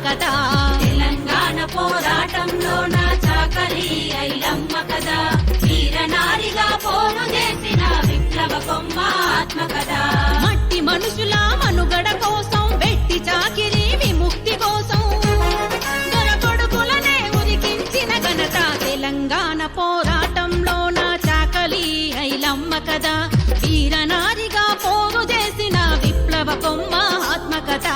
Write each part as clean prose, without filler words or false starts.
కదా. తెలంగాణ పోరాటంలో నా చాకలి ఐలమ్మ కదా. వీరనారిగా పోరు చేసిన విప్లవ కొమ్మ ఆత్మ కదా. మట్టి మనుషుల మనుగడ కోసం వెట్టి చాకిరి విముక్తి కోసం దొరకొడుకులనే ఉరికించిన ఘనత తెలంగాణ పోరాటంలో నా చాకలి ఐలమ్మ కదా. వీరనారిగా పోరు చేసిన విప్లవ కొమ్మ ఆత్మ కదా.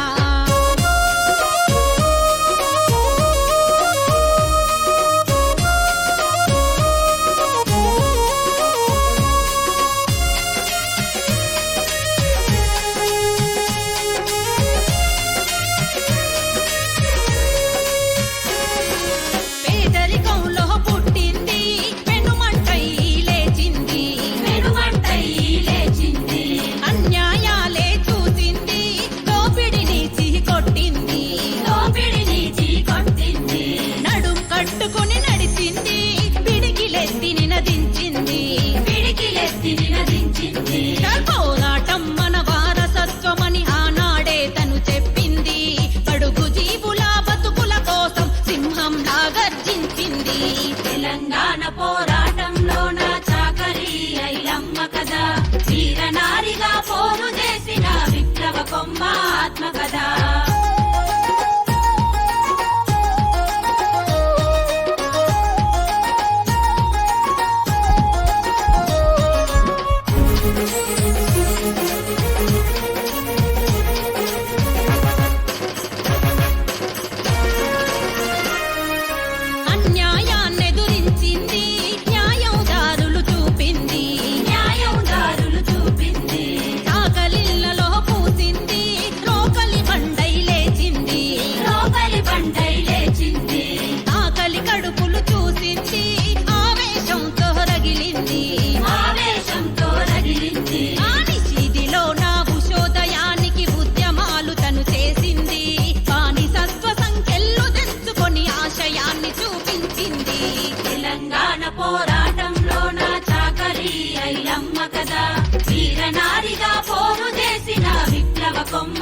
పేదరికంలో పుట్టింది పెనుమంటై లేచింది. పెనుమంటై లేచింది. అన్యాయాలే చూసింది దోపిడిని చీకొట్టింది. దోపిడిని చీకొట్టింది. నడుం కట్టుకుని నడిచింది పిడికిలెత్తి నినదించింది. పిడికిలెత్తి నినదించింది. పోరాటం మన వారసత్వమని ఆనాడే తను చెప్పింది. అడుగు జీవుల బతుకుల కోసం సింహంలా గర్జించింది. తెలంగాణ పోరాటంలో నా చాకలి ఐలమ్మ కదా. వీరనారిగా పోరు చేసిన విప్లవ కొమ్మ ఆత్మ కదా. అన్యాయాన్నెదురించింది న్యాయం దారులు చూపింది. న్యాయం దారులు చూపింది. ఆకలిళ్లలో పూసింది రోకలి బండై లేచింది. లోపలి బండై లేచింది. ఆకలి కడుపులు చూసింది ఆవేశంతో రగిలింది. ఆవేశంతో రగిలింది. ఆనిషీదిలో నా ఉషోదయానికి ఉద్యమాలు తను చేసింది. కాని సత్వ సంఖ్యలు తెంచుకొని ఆశయాన్ని చూపించింది. తెలంగాణ పోరాటంలో నా చాకలి ఐలమ్మ కదా. వీరనారిగా పోరు చేసిన విప్లవ కొమ్మ